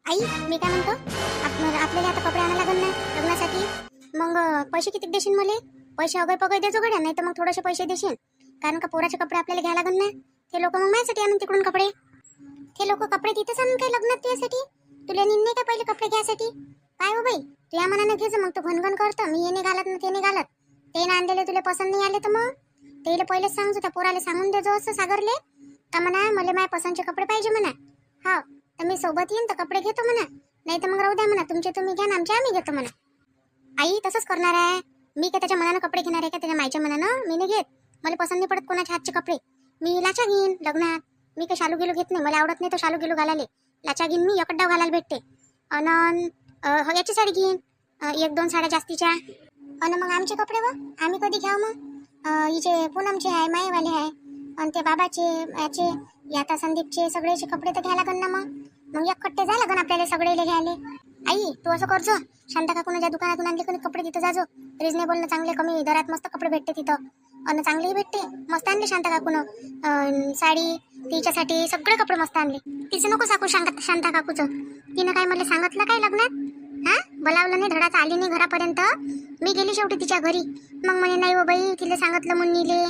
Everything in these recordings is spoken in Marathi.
आई मी काय म्हणतो, आपल्याला आता कपडे आणायला लागल ना लग्नासाठी. मग पैसे किती देशील मला? पैसे अगय पगय देजो गड्या, नाही तर मग थोडेसे पैसे देशील. कारण का पोराचे कपडे आपल्याला घ्यायला लागल ना. ते लोक मग माझ्यासाठी आणून तिकडून कपडे. ते लोक कपडे तिथेच आणून काय लग्नात तुझ्यासाठी? तुला निघणे का पहिले कपडे घ्यायसाठी? काय हो बाई, तुझ्या मनानं घ्यायचं. मग तू घनघन करतो मी हे नाही घालत ना ते नाही घालत. ते ना आणलेले तुला पसंत नाही आले तर मग तेले पहिलेच सांगतो. त्या पोराला सांगून देजो असं सागरले का म्हणा मला माझ्या पसंतचे कपडे पाहिजे म्हणा. हा तर मी सोबत येईन तर कपडे घेतो म्हणा, नाही तर मग राहू द्या म्हणा. तुमचे तुम्ही घ्या ना, आमचे आम्ही घेतो म्हणा. आई तसंच करणार आहे मी. काय त्याच्या मनानं कपडे घेणार आहे का? त्याच्या मायच्या मनानं मी नाही घेत. मला पसंत नाही पडत कोणाच्या हातचे कपडे. मी लाचा घेईन लग्नात. मी काही शालू गेलो घेत नाही. मला आवडत नाही तो शालू गेलो घालायला. लाचा घेईन मी, एकच डाव घालायला भेटते. अन याची साडी घेईन, एक दोन साड्या जास्तीच्या. आणि मग आमचे कपडे व आम्ही कधी घ्याव मग? हिचे पूनमचे आहे, माईवाले आहे, आणि ते बाबाचे याचे याता संदीपचे सगळेचे कपडे तर घ्यायला लागन ना. मग एक कट्टे जायला लागन आपल्याला सगळे घ्यायला. आई तू असं करजो, शांता काकून ज्या दुकानातून आणले कोणी कपडे तिथं जाजो. रिजनेबल ना चांगले कमी दरात मस्त कपडे भेटते तिथं. आणि चांगलेही भेटते. मस्त आणले शांता काकून साडी तिच्यासाठी सगळे कपडे मस्त आणले. तिचं नको साकू शांता काकूचं. तिनं काय मला सांगितलं काय लग्नात? हा बोलावलं नाही, धडाच आली नाही घरापर्यंत. मी गेली शेवटी तिच्या घरी. मग म्हणे नाही हो बाई तिला सांगितलं मुन्नीले,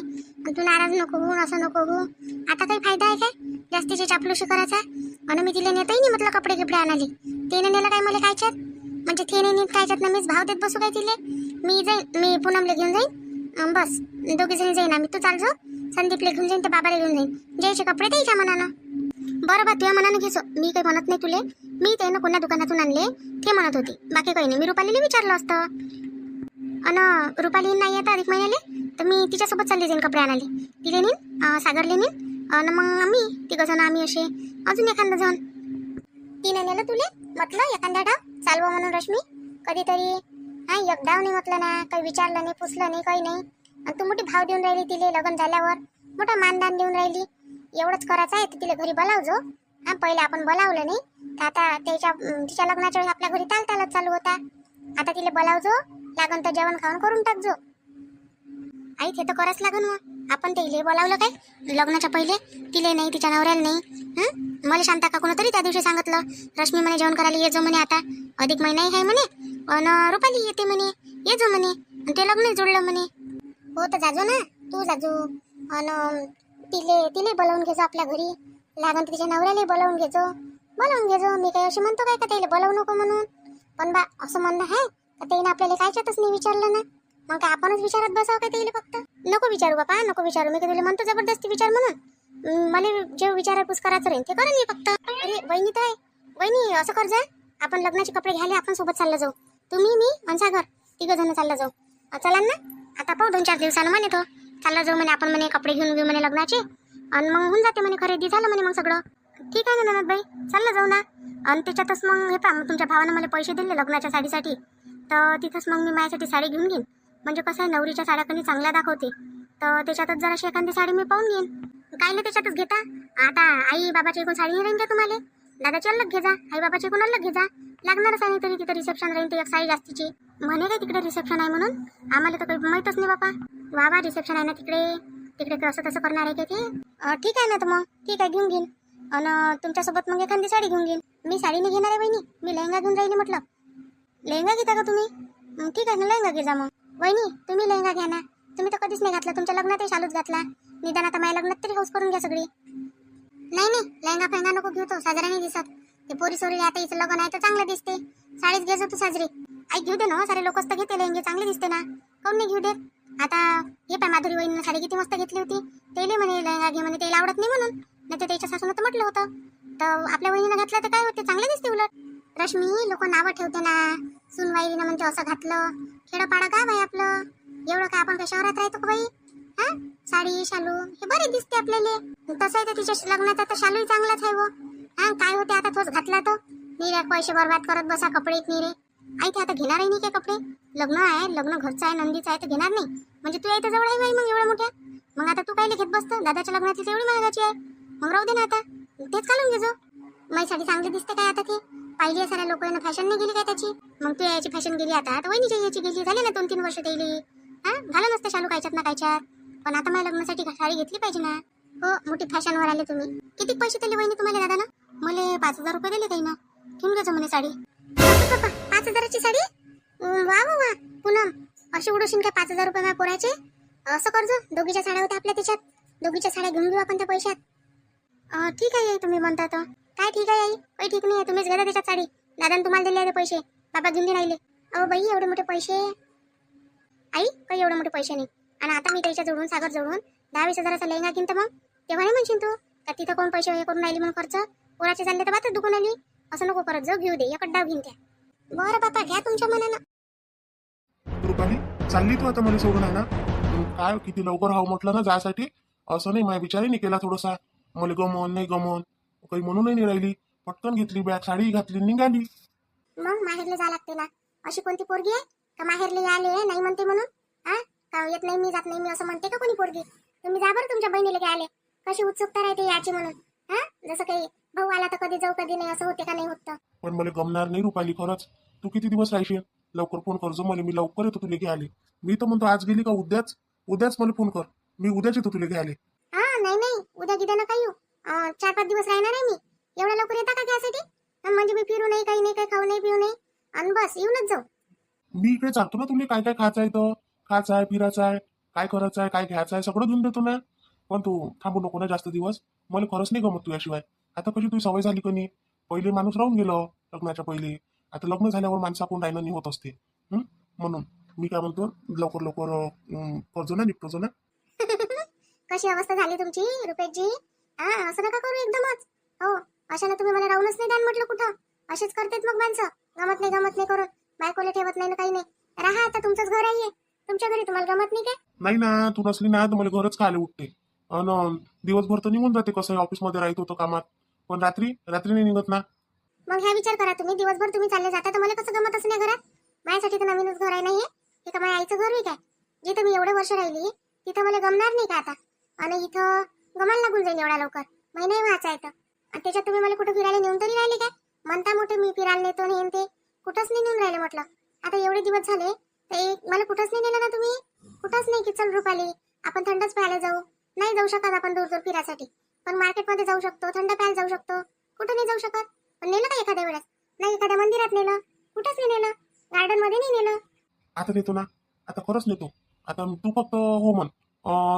तू नाराज नको हो, असं नको हो. आता काही फायदा आहे काय जास्तीची चापलुशी करायचा? आणि मी तिला नेताही नाही म्हटलं कपडे गिपडे आणाले. तेने नेलं काय मला कायच्यात? म्हणजे तेने नेत कायच्यात ना मीच भाव देत बसू काय तिले? मी जाईन, मी पूनमले घेऊन जाईन. बस दोघी जणी जाईन आम्ही. तू चालजो, संदीपले घेऊन जाईन, तर बाबाला घेऊन जाईन. ज्याचे कपडे द्यायच्या मनानं. बरं बा तुझ्या मनानं घेसो, मी काही म्हणत नाही तुले. मी त्यानं कोणत्या दुकानातून आणले ते म्हणत होती, बाकी काही नाही. मी रुपालीला विचारलं असतं. आणि रुपाली नाही येतं अधिक महिन्याले तर मी तिच्यासोबत चालली जाईन कपडे आणाले. तिले नेईन, सागरले नेईन, आणि मग आम्ही तिघं जण आम्ही असे अजून एखादा जण. तिने नेलं तुले म्हटलं एखाद्या डाव चालवा म्हणून रश्मी कधीतरी. हा एक डाव नाही म्हटलं ना, काही विचारलं नाही पुसलं नाही काही नाही. आणि तू मोठी भाव देऊन राहिली तिले लग्न झाल्यावर, मोठा मानदान देऊन राहिली. एवढंच करायचं आहे तर तिला घरी बोलावजो. हा पहिले आपण बोलावलं नाही तर आता तिच्या लग्नाच्या वेळी आपल्या घरी तालतालच चालू होता. आता तिला बोलावजो, लागन तर जेवण खाऊन करून टाकजो. आई ते तर करायच लागन. मग आपण तिला बोलावलं काय लग्नाच्या पहिले? तिले नाही, तिच्या नवऱ्याला नाही. मला शांता काकून तरी त्या दिवशी सांगितलं, रश्मी म्हणे जेवण करायला ये जो म्हणे, आता अधिक महिनाही आहे म्हणे, आणि रुपाली येते म्हणे, ये जो म्हणे, आणि ते लग्न जोडलं म्हणे. हो तर जाजो ना, तू जाजो. आणि तिले बोलावून घेजो आपल्या घरी. लागन तर तिच्या नवऱ्याला बोलावून घेजो. मी काही अशी म्हणतो काय का त्याला बोलावू नको म्हणून? पण बा असं म्हणणं आहे का त्याने आपल्याला कायच्यातच नाही विचारलं ना. मग काय आपणच विचारत बसावं काय त्याला? फक्त नको विचारू बापा, नको विचारू. मी तुला म्हणतो जबरदस्ती विचार म्हणून. मला जे विचारपूस करायचं राहील ते करा मी फक्त. अरे वहिनी तर आहे, वहिनी असं कर जा, आपण लग्नाचे कपडे घ्यायला आपण सोबत चालला जाऊ. तुम्ही मी आणि सागर तिघं जण चालला जाऊ. चला ना, आता पाहू 2-4 दिवसानं म्हणे तो चालला जाऊ म्हणे आपण म्हणे, कपडे घेऊन घेऊ म्हणे लग्नाचे, आणि मग होऊन जाते म्हणे खरेदी. झालं म्हणे मग सगळं ठीक आहे ना ननदबाई, चालला जाऊ ना. आणि त्याच्यातच मग हे पहा, तुमच्या भावानं मला पैसे दिले लग्नाच्या साडीसाठी, तर तिथंच मग मी माझ्यासाठी साडी घेऊन घेईन. म्हणजे कसं आहे, नवरीच्या साड्या कधी चांगल्या दाखवते, तर त्याच्यातच जराशी एखादी साडी मी पाहून घेईन. काय नाही त्याच्यातच घेता. आता आई बाबाची एकूण साडी नाही राहीन का तुम्हाला? दादाची अलग घे जा, आई बाबाची एकूण अलग घे जा. लागणारच आहे तरी तिथं रिसेप्शन राहीन ते एक साडी जास्तीची. म्हणे काय तिकडे रिसेप्शन आहे म्हणून? आम्हाला तर काही माहीतच नाही बापा. वा रिसेप्शन आहे ना तिकडे असं तसं करणार आहे का ते? ठीक आहे ना, तर मग ठीक आहे घेऊन घेईन. आणि तुमच्यासोबत मग एखादी साडी घेऊन घेईन. मी साडी नाही घेणार आहे वहिनी, मी लेहंगा घेऊन राहिली म्हटलं. लेहंगा घेता का तुम्ही? ठीक आहे ना, लेहंगा घे जा मग. वहिनी तुम्ही लेहंगा घ्या ना, तुम्ही तर कधीच नाही घातला, तुमच्या लग्नातही शालूच घातला. निदान आता माझ्या लग्नात तरी हौस करून घ्या सगळी. नाही लेहंगा फेंगा नको घेऊ, तो साजरा नाही दिसत. ते पोरी सोरी आता हिचं लग्न आहे तर चांगलं दिसते. साडीच घे तू साजरी. आई घेऊ दे ना, सारे लोकच तर घेते लेहंगे, चांगले दिसते ना, काऊन नाही घेऊ दे? आता हे पाय माधुरी वहिनीनं साडी किती मस्त घेतली होती. तेले म्हणे लेहंगा घे म्हणे, त्याला आवडत नाही म्हणून. नाही तर त्याच्या सासून तर म्हटलं होतं, तर आपल्या वहिनीनं घातलं तर काय होते, चांगले दिसते उलट. रश्मी लोक नावं ठेवते ना, सुनवाईनं म्हणते असं घातलं. खेडपाडा गाव आहे आपलं, एवढं काय आपण काय शहरात राहतो का बाई? हा साडी शालू हे बरे दिसते आपल्याला. तसं आहे तर तिच्या लग्नाचा तर शालूही चांगलाच आहे वो. हा काय होते आता तोच घातला तर निरे पैसे बरबाद करत बसा कपडे निरे. आई ते आता घेणारही नाही काय कपडे? लग्न आहे, लग्न घरचं आहे, नंदीचं आहे, तर घेणार नाही म्हणजे तू यायचं जवळ आहे बाई मग एवढ्या मोठ्या. मग आता तू कायले घेत बसतं? दादाच्या लग्नाची एवढी महागाची आहे, मग राहू दे ना, आता तेच घालून घेजो. माझी साडी चांगली दिसते काय आता? ते पाहिली आहे साऱ्या लोकांना, फॅशन नाही गेली काय त्याची? मग तू याची फॅशन गेली, आता वहिनीच्या याची गेली, झाली ना 2-3 वर्ष गेली. हा घाला नसते शालू कायच्यात ना कायच्यात, पण आता माझ्या लग्नासाठी साडी घेतली पाहिजे ना. हो मोठी फॅशनवर आले तुम्ही. किती पैसे दिले वहिनी तुम्हाला दादा ना? मला 5,000 रुपये दिले काही ना. घेऊन घ्यायचो म्हणे साडी. बापा 5,000ची साडी. वा वा वा पूनम, अशी उडवशील काय 5,000 रुपये माझ्या पोराचे? असं करजो, दोघीच्या साड्या होत्या आपल्या त्याच्यात, दोघीच्या साड्या घेऊन घेऊ आपण त्या पैशात. ठीक आहे आई, तुम्ही म्हणता तर. काय ठीक आहे आई, काही ठीक नाही आहे, तुम्हीच घ्या त्याच्यात साडी. दादाने तुम्हाला दिले आहे ते पैसे, बाबा घेऊन दे राहिले. अहो बाई एवढे मोठे पैसे आई, काही एवढे मोठे पैसे नाही. आणि आता मी त्याच्या जोडून सागर जोडून 10-20 हजाराचा लेहंगा किनतं, मग तेव्हा नाही म्हणशील तू का तिथं कोण पैसे हे करून राहिली म्हणून खर्च. पोराचे चालले तर बातच दुखून आली. असं नको करत जाऊ, घेऊ दे एकच डाव घेऊन त्या. बरं बापा घ्या तुमच्या मनानं. रुपाली चालली तू आता मला सोडून आहे ना? काय किती लवकर हाव म्हटलं ना जायसाठी. असं नाही, माझ्या विचारही केला थोडासा. मला गमन नाही गमन काही म्हणूनही नाही राहिली. पटकन घेतली बॅग, साडी घातली, निघाली. मग माहेरले जा लागते ना. अशी कोणती पोरगी आहे का माहेरले आले नाही म्हणते म्हणून? हा का येत नाही मी, जात नाही मी असं म्हणते का कोणी पोरगी? तुम्ही जा बरं तुमच्या बहिणीला काय आले. कशी उत्सुकता राहते याची म्हणून. हा जसं काही भाऊ आला तर कधी जाऊ कधी नाही असं होते का नाही होत. पण मला गमणार नाही रुपाली खरंच. तू किती दिवस राहशील? लवकर फोन करजो मला, मी लवकर येतो तुला घ्यायला. मी तर म्हणतो आज गेली का उद्याच मला फोन कर, मी उद्याच येतो तुला घ्यायला. हा नाही उद्या गिद्या नका येऊ. 4-5 दिवस राहणार आहे मी. एवढ्या लवकर येता का घ्यासाठी? म्हणजे मी फिरू नाही, काही नाही, काही खाऊ नाही, पिऊ नाही आणि बस येऊनच जाऊ. मी इकडे सांगतो ना तुला काय काय खायचं आहे, तर खायचं आहे, फिरायचं आहे, काय करायचं आहे, काय घ्यायचं आहे, सगळं घेऊन देतो ना. पण तू थांबू नको ना जास्त दिवस. मला खरंच नाही गमत तुझ्याशिवाय. आता कशी तुझी सवय झाली कोणी. पहिले माणूस राहून गेलो लग्नाच्या पहिले. आता लग्न झाल्यावर माणसा कोण राहिलं नाही होत असते. म्हणून मी काय म्हणतो, लवकर करजो ना, निपटोजो ना. कशी अवस्था झाली तुमची रुपेशजी? असं नका करू एकदमच. हो अशाने तुम्ही मला राहूनच नाही द्यान म्हटलं कुठं. असेच करतेत मग माणसं. गमत नाही करून बायकोला ठेवत नाही ना काही नाही. राहा आता, तुमचंच घर आहे, तुमच्या घरी तुम्हाला गमत नाही काय? नाही ना, तू नसली ना तर मला घरच खायला उठते. अन दिवसभर तर निघून जाते कसं ऑफिसमध्ये राहत होतं कामात. पण रात्री नाही निघत ना. मग ह्या विचार करा तुम्ही, दिवसभर तुम्ही चालले जाता तर मला कसं गमत असं नाही घरात? माझ्यासाठी तर नवीनच घर आहे नाही हे का माझ्या आईचं घर आहे काय? जिथं मी एवढे वर्ष राहिली तिथं मला गमणार नाही का आता? आणि इथं गमायला लागून जाईल एवढ्या लवकर. महिनाही व्हायचा आहे तर. आणि त्याच्यात तुम्ही मला कुठं फिरायला नेऊन तरी राहिले काय? म्हणता मोठे मी फिरायला नेतो हे ते, कुठंच नाही नेऊन राहिले म्हटलं. आता एवढे दिवस झाले तर मला कुठंच नाही नेलं ना तुम्ही. कुठंच नाही की चल रुपाली आपण थंडच प्यायला जाऊ. नाही जाऊ शकत आपण दूर फिरायसाठी. पण मार्केटमध्ये जाऊ शकतो, थंड प्यायला जाऊ शकतो. कुठं नाही जाऊ शकत. पण नेलं का एखाद्या वेळेस? नाही एखाद्या मंदिरात नेलं, कुठंच नाही नेलं, गार्डन मध्ये नाही नेलं. आता नेतो ना, आता खरंच नेतो. आता तू फक्त हो म्हण.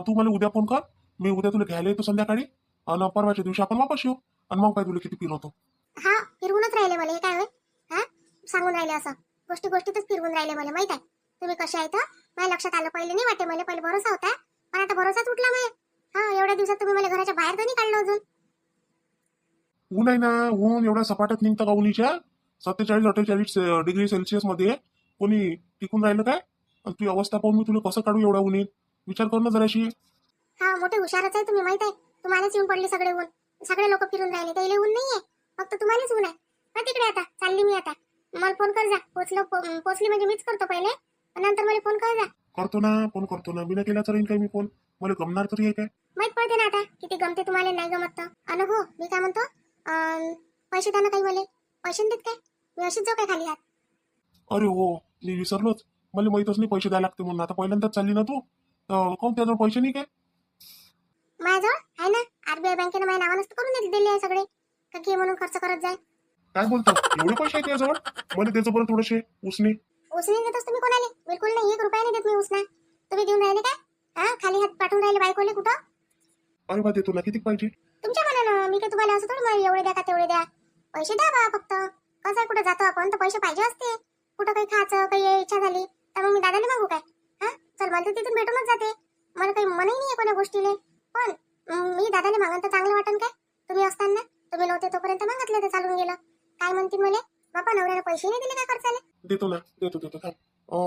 तू मला उद्या फोन कर, मी उद्या तुला घ्यायला येतो संध्याकाळी. आणि परवाच्या दिवशी आपण वापस येऊ. आणि मग काय तुला किती फिरवतो. हा फिरवूनच राहिले मला, हे काय होय? हा सांगून राहिले असं गोष्टीतच फिरवून राहिले मला. माहित आहे तुम्ही कशा आहेत. माझ्या लक्षात आलं पहिले नाही वाटे, मला पहिले भरोसा होता पण आता भरोसाच उठला माझ्या. हा एवढ्या दिवसात तुम्ही मला घराच्या बाहेर तर नाही काढलं अजून. ऊन आहे ना, ऊन एवढ्या सपाट्यात निघतं का उन्हीच्या? 47-48 डिग्री सेल्सिअस मध्ये कोणी टिकून राहिलं काय? आणि तुझी अवस्था पाहून मी तुला कसं काढू एवढ्या उन्हीत? विचार कर ना जराशी. हा मोठे हुशारच आहे तुम्ही, माहित आहे. तुम्हालाच येऊन पडले सगळे ऊन. सगळे लोक फिरून राहिले, त्याला ऊन नाहीये, फक्त तुम्हालाच ऊन आहे. हा तिकडे आता चालली मी. आता मला फोन कर जा. पोचली म्हणजे मीच करतो पहिले, नंतर मला फोन कर जा. करतो ना, बिना केला तर येईन काय मी फोन? मला गमणार तरी आहे काय? माहित पडते ना आता किती गमते तुम्हाला, नाही गमत तर. अन हो मी काय म्हणतो, पैसे द्या ना काही. मला पैसे देत काय? मी अशीच जाऊ काय खाली हात? अरे हो, मी विसरलोच. मला माहितच नाही पैसे द्यायला लागते म्हणून. आता पहिल्यांदाच चालली ना तू, तर कोण त्याजवळ पैसे नाही काय? माझ्याजवळ आहे ना, आरबीआय बँकेनं माझ्या नावानच करून दिले आहे सगळे. का घे म्हणून खर्च करत जाय. काय बोलतो? एवढे पैसे आहेत त्याजवळ? मला त्याचं बरं थोडेसे उसने देतच तुम्ही कोणाले? बिलकुल नाही, 1 रुपया नाही देत मी उसना. तुम्ही देऊन राहिले काय? हा खाली हात पाठवून राहिले बायकोले कुठं? अरे बा देतो ना, किती पाहिजे? तुमच्या मनानं. मी काय तुम्हाला असं थोडं मला एवढे द्या का तेवढे द्या. पैसे द्या बा फक्त. कसं आहे, कुठं जातो आपण तर पैसे पाहिजे असते. कुठं काही खायचं काही इच्छा झाली तर मग मी दादाने मागू काय? हा चल मला तिथून भेटूनच जाते. मला काही मनही नाही कोणा गोष्टीले. पण मी दादाने मागन तर चांगलं वाटन काय? तुम्ही असताना तुम्ही नव्हते तोपर्यंत मागितलं तर चालून गेलं. काय म्हणतील मला? बापा नवऱ्याला पैसे नाही दिले काय खर्चाले? देतो ना, देतो थांब.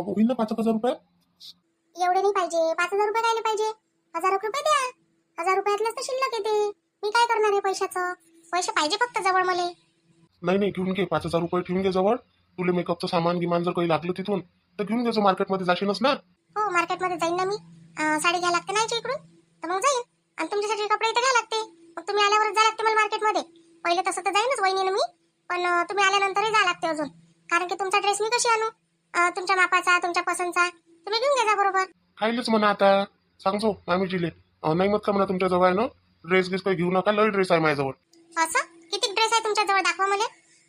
होईल ना 5,000 रुपये? एवढे नाही पाहिजे. 5,000 रुपये कायले पाहिजे? 1,000 रुपये द्या. 1,000 रुपयातलंच तर शिल्लक येते. मी काय करणार आहे पैशाचं? पैसे पाहिजे फक्त जवळ मला. नाही घेऊन घे. 5,000 रुपये ठेवून घे जवळ. तुला मेकअपचं सामान गिमान जर काही लागलं तिथून तर घेऊन घ्यायचं. मार्केटमध्ये जाशीलच ना? हो मार्केटमध्ये जाईन ना मी. साडी घ्यायला लागते ना इकडून, तर मग जाईन. आणि तुमच्यासाठी कपडे इथे घ्यायला लागते. मग तुम्ही आल्यावरच जा लागते मला मार्केटमध्ये. पहिले तसं तर जाईनच वहिनीनं मी, पण तुम्ही आल्यानंतरही जा लागते अजून. कारण की तुमचा ड्रेस मी कशी आणू? तुमच्या मापाचा, तुमच्या पसंतचा तुम्ही घेऊन घ्या बरोबर. खायलेच म्हणा आता. सांगतो मामीजीले. नाही मत का म्हणा तुमच्या जवळ आहे ना ड्रेस काही घेऊ नका. लय ड्रेस आहे माझ्याजवळ. असं किती ड्रेस आहे तुमच्या जवळ? दाखवा मला.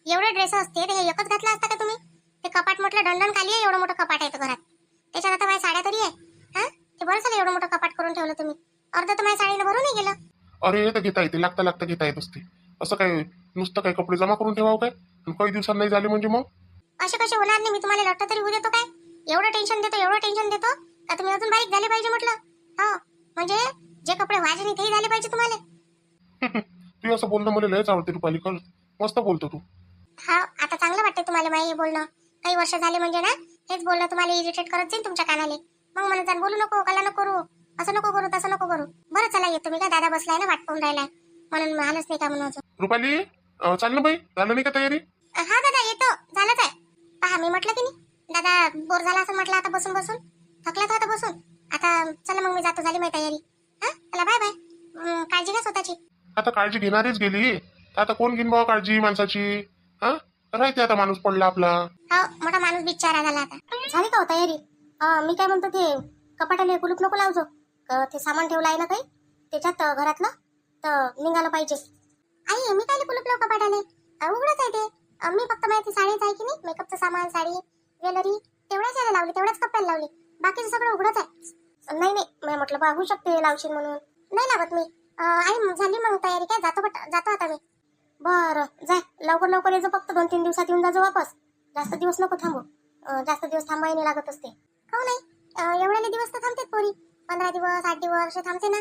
एवढे ड्रेस असते ते हे एकच घातला असता का तुम्ही? ते कपाट म्हटलं दंडन खाली आहे, एवढं मोठं कपाट आहे तर घरात. त्याच्यात आता माझ्या साड्या तरी आहे. हा, ते बरं झालं एवढं मोठं कपाट करून ठेवलं तुम्ही. अर्ध तर माझ्या साडीनं भरून नाही गेलं. अरे तर घेता येते, लागता लागता घेता येत असते. असं काय नुसतं काय कपडे जमा करून ठेवावं काय? आणि काही दिवसांनी नाही झाले म्हणजे मग? असे कसे होणार नाही? मी तुम्हाला लट्ट तरी होऊ देतो काय? एवढं टेन्शन देतो, एवढं टेन्शन देतो का तुम्ही अजून बारीक झाले पाहिजे म्हटलं. हो, म्हणजे जे कपडे व्हायचे नाही तेही झाले पाहिजे तुम्हाला. तू असं बोलणं मला लयच आवडते रुपाली. कर, मस्त बोलतो तू. हा, आता चांगलं वाटतं तुम्हाला माझं हे बोलणं. काही वर्ष झाले म्हणजे ना हेच बोलणं तुम्हाला इरिटेट करत जाईल तुमच्या कानाले. मग म्हणत जाण बोलू नको, कला नको करू, असं नको करू, तसं नको करू. बरं चला येतो मी. काय दादा बसलाय ना वाट पाहून राहिलाय म्हणून आलंच नाही का म्हणून अजून. रुपाली, चाल ना बाई, झालं नाही का तयारी? हा दादा येतो, झालंच आहे. पहा मी म्हटलं की नाही दादा बोर झाला असं म्हटलं आता बसून बसून. थकला तो आता बसून. आता चला मग मी जातो, झाली माझी तयारी. हा चला बाय बाय. काळजी घ्या स्वतःची. आता काळजी घेणारीच गेली, आता कोण घेईन बाबा काळजी माणसाची? हा, राहते आता माणूस पडला आपला. हो, मोठा माणूस बिचारा झाला आता. झाली का हो तयारी? मी काय म्हणतो ते कपाटाने कुलूप नको लावजो. ते सामान ठेवलं आहे ना काही त्याच्यात घरातलं, तर निघालं पाहिजे. आई मी काय कुलूप लावू कपाटाने? उघडच आहे ते. मी फक्त माझी साडीच आहे की नाही, मेकअपचं सामान, साडी, ज्वेलरी तेवढ्याच याला लावली, तेवढ्याच कप्प्याला लावली. बाकीचं सगळं उघडच आहे. नाही नाही, मी म्हटलं बा होऊ शकते लावशील म्हणून. नाही लावत मी. आई झाली मग तयारी. काय जातो आता मी. बरं जाय, लवकर लवकर येजो. फक्त 2-3 दिवसात येऊन जाजो वापस. जास्त दिवस नको थांबू. जास्त दिवस थांबाय नाही लागत असते. हो नाही, एवढ्याले दिवस तर थांबतेच पोरी. 15 दिवस 8 दिवस असे थांबते ना.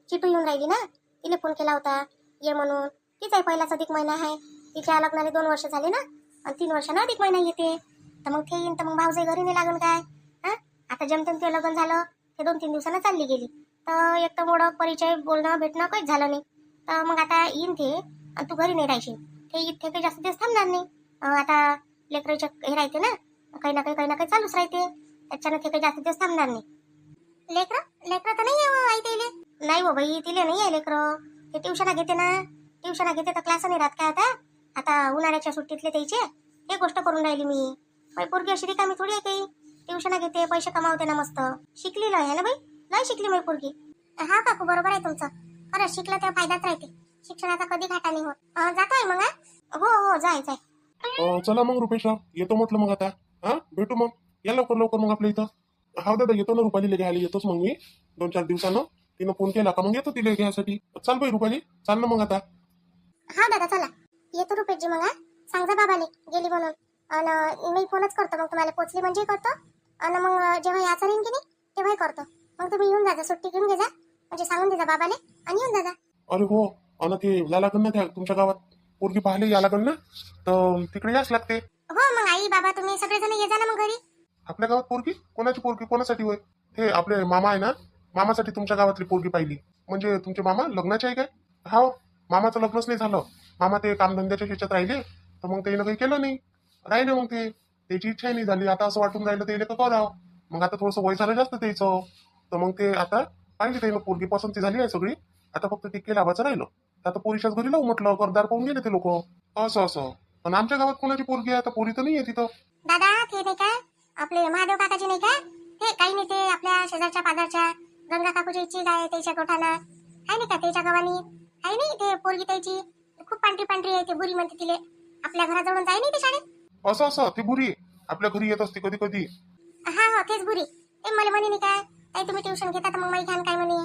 चिटू येऊन राहिली ना, तिला फोन केला होता ये म्हणून. तिचा पहिलाच अधिक महिना आहे. तिच्या लग्नाला 2 वर्ष झाले ना, आणि 3 वर्षांना अधिक महिना येते. तर मग ते येईन तर मग भाऊजाई घरी नाही लागून काय. हा, आता जमतेन ते लग्न झालं, ते 2-3 दिवसांना चालली गेली. तर एक तर मोडक परिचय बोलणं भेटणं काहीच झालं नाही. तर मग आता येईन ते, आणि तू घरी नाही राहशील. ते इथे काही जास्त दिवस थांबणार नाही. आता लेकराच्या हे राहते ना, काही ना काही चालूच राहते. त्याच्यानं ते काही जास्त दिवस थांबणार नाही. लेकरं तर नाही आहे आई तिले. नाही हो बाई, तिले नाही आहे लेकरं. ते ट्युशना घेते ना, ट्युशना घेते तर क्लास नाही राहत काय आता. आता उन्हाळ्याच्या सुट्टीतले त्याचे हे गोष्ट करून राहिली मी. बाई पोरगी अशी रिकामी थोडी आहे काही. ट्युशना घेते, पैसे कमावते ना मस्त. शिकलेलं आहे ना बाई, नाही शिकली माझी पोरगी. हा काकू बरोबर आहे तुमचं. खरं शिकलं तेव्हा फायदाच राहते. शिक्षणाचा कधी घाटा नाही होत. जातोय मग. हो हो जाय जाय. चला मग रुपेशराव, येतो म्हटलं मग आता. हा, भेटू मग. या लवकर लवकर मग आपल्या इथं. हा दादा, येतो ना रुपालीला घ्यायला. येतोच मग मी 2-4 दिवसानं. तिनं फोन केला का मग येतो तिला घ्यायसाठी. चाल बाई रुपाली, चाल ना मग आता. हा दादा चला येतो रुपेशजी मग. सांग जा बाबाले गेली म्हणून. आणि मी फोनच करतो मग तुम्हाला. पोचली म्हणजे करतो. आणि मग जेव्हा याचं राहीन की नाही तेव्हाही करतो. मग तुम्ही येऊन जा, सुट्टी घेऊन घे जा. म्हणजे सांगून दे जा बाबाले आणि येऊन जा. अरे हो, अन ते या लागन ना त्या तुमच्या गावात पोरगी पाहिले या लागन ना, तर तिकडे याच लागते. हो मग आई बाबा तुम्ही सगळेजण ये जा ना मग घरी. आपल्या गावात पोरगी? कोणाची पोरगी? कोणासाठी होय? हे आपले मामा आहे ना, मामासाठी तुमच्या गावातली पोरगी पाहिली. म्हणजे तुमचे मामा लग्नाचे आहे काय? हा, मामाचं लग्नच नाही झालं. मामा ते कामधंद्याच्या ह्याच्यात राहिले, तर मग त्यानं काही केलं नाही. राहिले मग ते, त्याची इच्छाही नाही झाली. आता असं वाटून राहिलं त्याला का करावं. मग आता थोडंसं वय झालं जास्त त्याचं, तर मग ते आता पाहिजे त्यानं पोरगी. पसंती झाली आहे सगळी. आता फक्त टिक्के लाभाचं राहिलं. आता पोरीच्याच घरी लावू म्हटलं. करदार पाहून गेले ते लोक. असं पण आमच्या गावात कोणाची पोरगी आहे? आता पोरी तर नाही आहे तिथं. दादा ते नाही का आपले महादेव काकाजी नाही का, ते काही नाही ते आपल्या शेजारच्या पाजारच्या गंगा काकूची इच्छी आहे त्याच्या गोठाला. आहे नाही का त्याच्या गावानी. आहे नाही ते पोरगी त्याची खूप पांढरी पांढरी आहे. ते बुरी म्हणते तिले. आपल्या घराजवळून जाय नाही ते शाळेत. असं ती बुरी आपल्या घरी येत असते कधी कधी. हा तेच बुरी. ते मला म्हणे नाही काय ताई तुम्ही ट्युशन घेता तर मग माझी घ्यान काय म्हणे.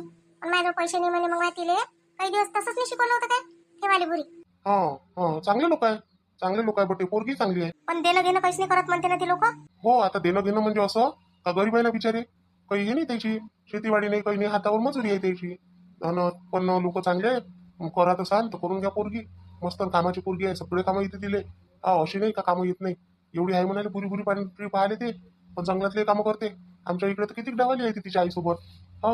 पण माझ्याजवळ पैसे नाही म्हणे. मग तिले काही दिवस तसंच नाही शिकवलं होतं काय ते वाली बुरी. चांगले लोक आहे, चांगले लोक आहे. बट पोरगी चांगली आहे. पण देणं घेणं काहीच नाही करत म्हणते ना ती लोक. हो, आता देणं घेणं म्हणजे असं का गरीब आहे ना बिचारे. काही हे नाही त्याची, शेतीवाडी नाही, काही नाही, हातावर मजुरी आहे त्याची. पण लोक चांगले आहे. करा तर सांग तर करून घ्या पोरगी. मस्त कामाची पोरगी आहे. सगळे कामं येते तिले. अशी नाही का कामं येत नाही. एवढी आहे म्हणाले बुरी बुरी पाणी पाहिले ते, पण जंगलातले कामं करते. आमच्या इकडे तर किती डावाली आहे तिच्या आईसोबत.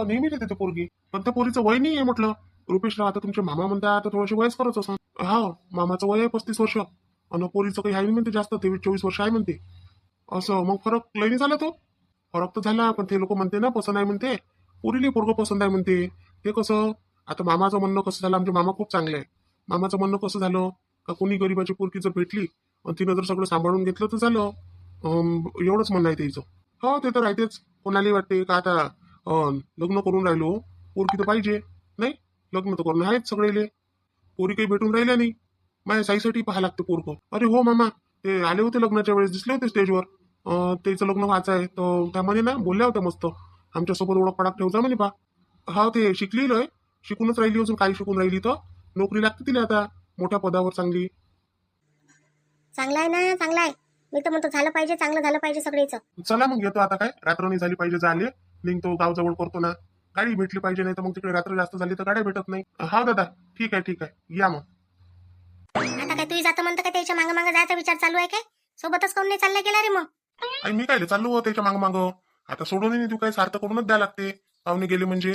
नेहमीच येते ते पोरगी. पण त्या पोरीचं वय नाही आहे म्हटलं. रुपेशराव, आता तुमचे मामा म्हणता आता थोडेसे वयस करत असं. मामाचं वय आहे 35 वर्ष. आणि पोरीचं काही आहे नाही म्हणते जास्त, 23-24 वर्ष आहे म्हणते. असं मग फरक लई नाही झाला तो. फरक तर झाला, पण ते लोक म्हणते ना पसंत आहे म्हणते. पोरीले पोरगं पसंत आहे म्हणते. ते कसं, आता मामाचं म्हणणं कसं झालं, आमचे मामा खूप चांगले आहे. मामाचं म्हणणं कसं झालं का कोणी गरीबाची पोरगी जर भेटली आणि तिनं जर सगळं सांभाळून घेतलं तर झालं. एवढंच म्हणणं आहे त्याचं. ते तर राहतेच. कोणालाही वाटते का आता लग्न करून राहिलो, पोरगी तर पाहिजे. नाही, लग्न तर करून आहेत सगळेले. पोरी काही भेटून राहिल्या नाही. माझ्या साईसाठी पाहा लागतं पोरकं. अरे हो मामा, ते आले होते लग्नाच्या वेळेस, दिसले होते स्टेजवर. त्याचं लग्न व्हायचं आहे तर त्यामध्ये ना बोलल्या होत्या मस्त. आमच्यासोबत ओळख पडाक ठेवता म्हणे बा. हा ते शिकलेलं आहे, शिकूनच राहिली, अजून काही शिकून राहिली तर नोकरी लागते तिला आता मोठ्या पदावर चांगली. चांगला आहे ना, चांगला आहे. मी तर म्हणतो झालं पाहिजे, चांगलं झालं पाहिजे सगळेच. चला मग येतो आता, काय रात्र नाही झाली पाहिजे, झाले निघतो, गाव जवळ करतो ना. गाडी भेटली पाहिजे, नाही तर मग तिकडे रात्र जास्त झाली तर गाड्या भेटत नाही. हा दादा, ठीक आहे ठीक आहे, या मग. आता काय तुम्ही जातं म्हणतं का त्याच्या मागं मागं जायचा विचार चालू आहे काय? सोबतच कोण नाही चालला गेला रे मग? आई मी काय चाललो हो त्याच्या माग आता सोडून नाही, तू काय सार्थ करूनच द्या लागते, पाहुणे गेले म्हणजे.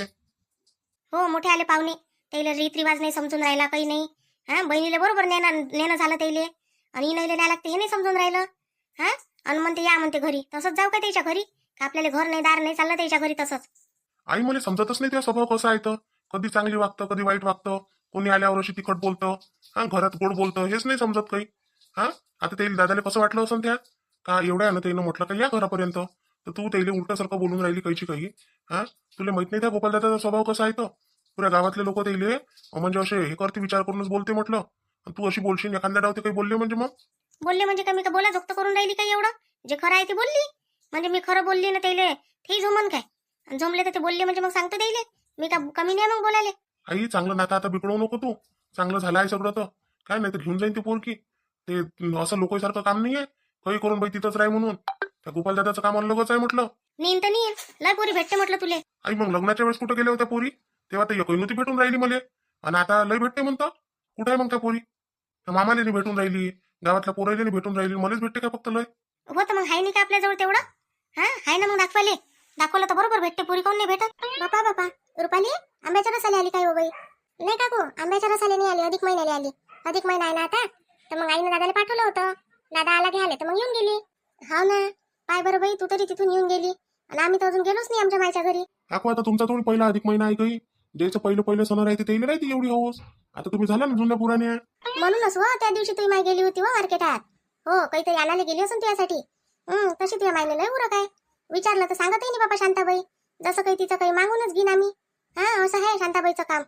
हो, मोठे आले पाहुणे, त्याला रीतरिवाज नाही समजून राहिला, काही नाही. हा, बहिणीला बरोबर नेणं झालं त्याले, आणि नाही न्याय लागते हे नाही समजून राहिलं. हा, आणि म्हणते या म्हणते घरी, तसंच जाऊ का त्याच्या घरी? का आपल्याला घर नाही दार नाही चाललं त्याच्या घरी तसंच? आई मला समजतच नाही, त्या स्वभाव कसा आहे तर. कधी चांगली वागतं, कधी वाईट वागतं, कोणी आल्यावर अशी तिखट बोलतं, हा घरात गोड बोलतं, हेच नाही समजत काही. हा, आता ते दादाला कसं वाटलं असं त्या का एवढ्या ना त्यानं म्हटलं का या घरापर्यंत, तर तू त्याला उलटासारखं बोलून राहिली काहीची काही. हा, तुला माहित नाही त्या गोपाल दादाचा स्वभाव कसा आहे तर. पुऱ्या गावातले लोक त्याले म्हणजे असे हे करते, विचार करूनच बोलते म्हटलं. आणि तू अशी बोलशील एखाद्या डावते काही बोलले म्हणजे मग. बोलले म्हणजे का मी का बोला जोक्त करून राहिली काय एवढं? जे खरं आहे ते बोलली, म्हणजे मी खरं बोलली ना त्याले, ते झोमन काय? आणि झोमले तर ते बोलले म्हणजे मग सांगतो त्याले, मी का कमी नाही मग बोलायले? आई चांगलं नातं आता बिघडवू नको तू, चांगलं झालं आहे सगळं तर. काय नाही तर घेऊन जाईन ती पोरकी. ते असं लोकांसारखं काम नाहीये काही करून बाई तिथंच राह म्हणून. त्या गोपाल दादाचं काम अलगच आहे म्हटलं. नीन तर नीन, लय पोरी भेटते म्हटलं तुले. आई मग लग्नाच्या वेळेस कुठं गेल्या होत्या पोरी? तेव्हा तर एकही नव्हती भेटून राहिली मला, आणि आता लय भेटते म्हणतं. कुठं आहे मग त्या पोरी? त्या मामाला नाही भेटून राहिली, गावातल्या पोराला नाही भेटून राहिली, मलाच भेटते का फक्त लय? हो तर मग हाय नाही का आपल्याजवळ तेवढं? हा, हाय ना मग दाखवाले. दाखवलं तर बरोबर भेटते, पुरी कोण नाही भेटत? बापा बापा, रुपाली आंब्याच्या रसाले आली काय हो बाई? नाही काकू, आंब्याच्या रसाले नाही आली, अधिक महिन्याला आली. अधिक महिना आहे ना आता, तर मग आईनं दादाला पाठवलं होतं. दादा आला घ्यायला तर मग येऊन गेली. हो ना, पाय बरं बाई, तू तरी तिथून येऊन गेली, आणि आम्ही तर अजून गेलोच नाही आमच्या मायच्या घरी. काकू आता तुमचा थोडी पहिला अधिक महिना आहे काही, ज्याचं पहिलं सण राहते त्याला राहते एवढी हवस. आता तुम्ही झाला ना जुन्या पुराण्या. म्हणूनच हो, त्या दिवशी तुम्ही माय गेली होती हो मार्केटात. हो, काहीतरी आणायला गेली असून तुझ्यासाठी. तशी तुझ्या मायने लय उरक आहे. विचारलं तर सांगतही नाही बाबा शांताबाई, जसं काही तिचं काही मागूनच घेईन आम्ही. हा, असं आहे शांताबाईचं काम.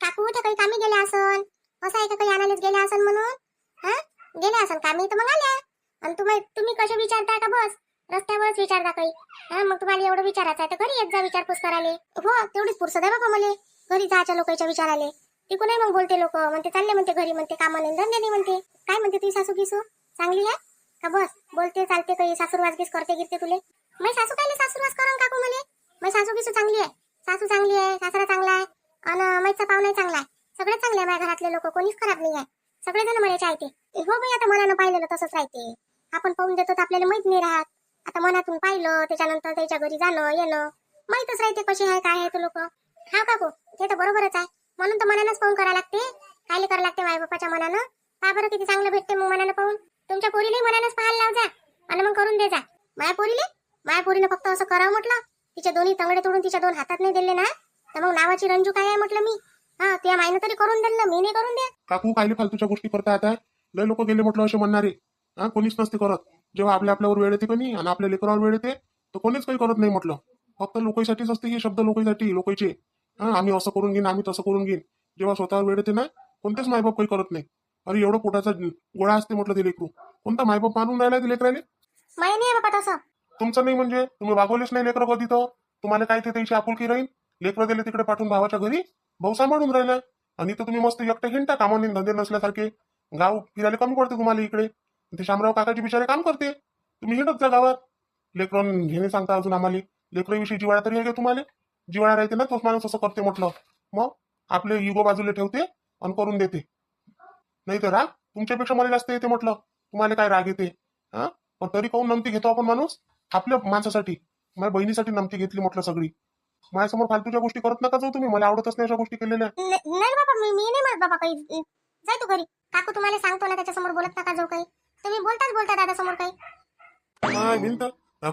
काकू त्या काही कामी गेल्या असन, असं आहे का काही आणायलाच गेल्या असन म्हणून? हा, गेल्या असन कामी तर मग आल्या. आणि तुम्ही कसे विचारता का बस रस्त्यावरच विचारता काही? हा, मग तुम्हाला एवढं विचारायचं आहे तर घरी येत जा विचारपूस करायला. हो, तेवढीच फुरसत आहे बाबा मला घरी जायच्या लोकांच्या विचाराले. तिकून मग बोलते लोक, म्हणते चालले म्हणते घरी, म्हणते कामा नाही धंदे नाही म्हणते. काय म्हणते तुझी सासू गिसू चांगली आहे का? बस बोलते चालते काही सासूरवास गिस करते गिरते तुले? मी सासू काय सासूरवास करून काकू म्हणे. मी सासू गिसू चांगली आहे, सासू चांगली आहे, सासरा चांगला आहे, आणि मैचा पाहुणा चांगला आहे. सगळे चांगले आहे, माझ्या घरातले लोक कोणीच खराब नाही आहे, सगळेजण मला चाहते. हो बाई, आता मनानं पाहिलेलं तसंच राहते. आपण पाहून देतो तर आपल्याला माहित नाही राहत. आता मनातून पाहिलं त्याच्यानंतर त्याच्या घरी जाणं येणं माहीतच राहते कशी आहे काय आहे ते लोक. हा काकू, ते तर बरोबरच आहे. म्हणून तर मनानंच पाहून करावं लागते, कायले करावं लागते माय बापाच्या मनानं. का बरं किती चांगलं भेटते मग मनानं पाहून. तुमच्या पोरीलाही मनानंच पाहायला लाव जा, आणि मग करून दे जा. माया पोरीनं फक्त असं करावं म्हटलं, तिचे दोन्ही तंगडे तोडून तिच्या दोन हातात नाही दिले ना, तर मग नावाची रंजू काय आहे म्हटलं मी. हा, त्या मायनं तरी करून दिलं, मी नाही करून दे. काकू कायले फालतूच्या गोष्टी करता आता? लय लोक गेले म्हटलं असे म्हणणारे. हा, कोणीच नसते करत. जेव्हा आपल्यावर वेळ येते कोणी आणि आपल्या लेकरावर वेळ येते तर कोणीच काही करत नाही म्हटलं. फक्त लोकांसाठीच असते हे शब्द, लोकांसाठी लोकांचे. हा, आम्ही असं करून घेईन, आम्ही तसं करून घेईन. जेव्हा स्वतःवर वेळ येते ना, कोणतेच मायबाप काही करत नाही. अरे एवढं पोटाचा गोळा असते म्हटलं ते लेकरू, कोणता मायबाप मानून राहिला ते लेकराले? माय नाही आहे बाबा तसं. तुमचं नाही म्हणजे तुम्ही वागवलेच नाही लेकरं कधी, तर तुम्हाला काय ते त्याची आपुलकी राहील? लेकरं दिले तिकडे पाठवून भावाच्या घरी, भाऊ सांभाळून राहिला, आणि तर तुम्ही मस्त एकटे हिंडता कामाने धंदे नसल्यासारखे. गाव फिरायला कमी पडते तुम्हाला इकडे. ते शामराव काकाचे बिचारे काम करते, तुम्ही हिंडत जा गावात. लेकरं घेणे सांगता अजून आम्हाला. लेकराविषयी जिवाळा तरी आहे का तुम्हाला? जिवाळा राहते ना, तोच माणूस असं करते म्हटलं. मग आपले युगो बाजूला ठेवते आणि करून देते. नाही तर राग तुमच्यापेक्षा मला जास्त येते म्हटलं. तुम्हाला काय राग येते? हा, पण तरी काहून नमती घेतो आपण माणूस आपल्या माणसासाठी. माझ्या बहिणीसाठी नमती घेतली म्हटलं सगळी. माझ्यासमोर फालतूच्या गोष्टी करत नका जाऊ तुम्ही, मला आवडतच नाही अशा गोष्टी केलेल्या. नाही बाबा, मी नाही म्हणत बाबा काही. जाय तू घरी. काकू तुम्हाला सांगतो ना, त्याच्यासमोर बोलत नका जाऊ काही. तुम्ही बोलता दादा समोर काही. नाही भिंत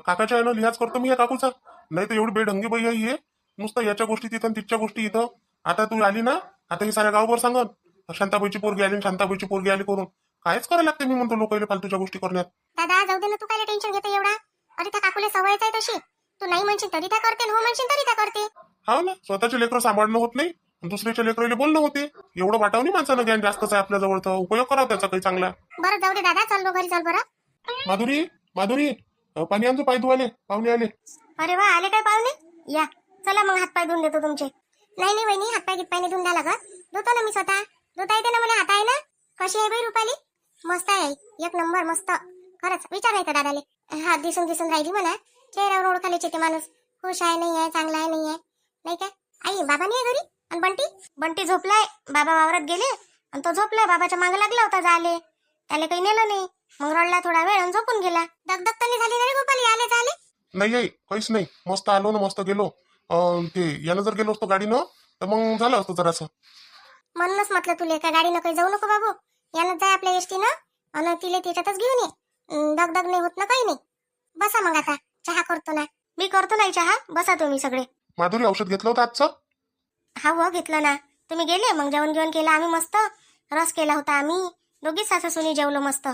काकाच्या यानं लिहाज करतो मी या काकूचा. नाही तर एवढी बेढंगी बाई आहे हे, नुसतं याच्या गोष्टी तिथं आणि तिच्या गोष्टी इथं. आता तू आली ना, आता हे साऱ्या गावभर सांगन शांताबाईची पोरगी आली, शांताबाईची पोरगी आली करून. कायच करायला लागते मी म्हणतो लोकांना फालतूच्या गोष्टी करण्यात. दादा जाऊ दे ना, तू काय टेन्शन घेते एवढा? अरे त्या काकूला सवयच आहे तशी. तू नाही म्हणशील तरी त्या करते, हो म्हणशील तरी त्या करते. हा ना, स्वतःचे लेकरं सांभाळणं होत नाही दुसऱ्याच्या लेकराला बोलणं होते. एवढं वाटावं नाही माणसानं ज्ञान जास्तच आहे आपल्याजवळ, तर उपयोग करावा त्याचा काही चांगला. बरं जाऊ दे दादा, चल बरं घरी चल बरं. माधुरी माधुरी पाणी आणतो, पाय धुवाले पाहुणे आले. अरे वा, आले काय पाहुणे? या चला मग, हातपाय धुवून देतो तुमचे. नाही नाही वहिनी, हातपाय गितपायने धुवून द्या लागत. धुतो ना मी स्वतः, धुता येते ना मला, हात आहे ना. कशी आहे बाई रुपाली? मस्त आहे, एक नंबर मस्त. खरंच विचारायचं दादाले. हात दिसून दिसून राहिली म्हणा, चेहऱ्यावर ओळखायला येते माणूस. खुश आहे नाही आहे, चांगला आहे नाही आहे, नाही काय? आई बाबा नाही आहे घरी? आणि बंटी? बंटी झोपलाय, बाबा वावरात गेले आणि तो झोपलाय. बाबाच्या मागे लागला होता जाले, त्याला काही नेलं नाही. मग रडला थोडा वेळ आणि झोपून गेला. दगदग तर नाही झाली ना रे गोपाली? आले झाले नाही आई, काहीच नाही, मस्त आलो ना, मस्त गेलो. ते यानं जर गेलो असतो गाडीनं तर मग झालं असतं जरासं. म्हणूनच म्हटलं तुले, का गाडीनं काही जाऊ नको बाबू, यानं जाय आपल्या एसटीनं आणि तिले त्याच्यातच घेऊन ये. दगदग नाही होत ना, काही नाही. बसा मग आता, चहा करतो ना. मी करतो नाही चहा, बसा तुम्ही सगळे. माधुरी औषध घेतलं होतं आजचं? हा हो घेतलं ना. तुम्ही गेले मग जेवण घेऊन केलं आम्ही मस्त. रस केला होता आम्ही, दोघीच सासू सुनी जेवलो मस्त.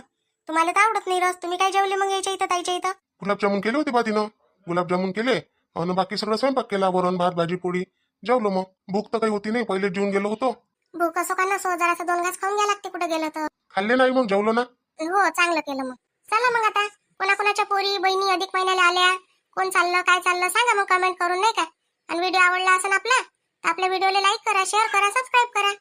तुम्हाला तर आवडत नाही रस, तुम्ही काय जेवले मग यायच्या इथं ताईच्या इथं? गुलाबजामुन केले होते बा तिनं, गुलाबजामुन केले आणि बाकी सगळं स्वयंपाक केला, वरण भात भाजी पोळी. जेवलो मग, भूक तर काही होती नाही, पहिले जेवून गेलो होतो. भूक असो का नसो, जरासं 2 घास खाऊन घ्या लागते कुठे गेलं तर. खाल्ले नाही मग जेवलो ना. हो चांगलं केलं मग. चला मग आता, कोणाकोणाच्या पोरी बहिणी अधिक महिन्याला आल्या, कोण चाललं काय चाललं सांगा मग कमेंट करून, नाही का? आणि व्हिडिओ आवडला असेल आपला तर आपल्या व्हिडिओला लाईक करा, शेअर करा, सबस्क्राईब करा.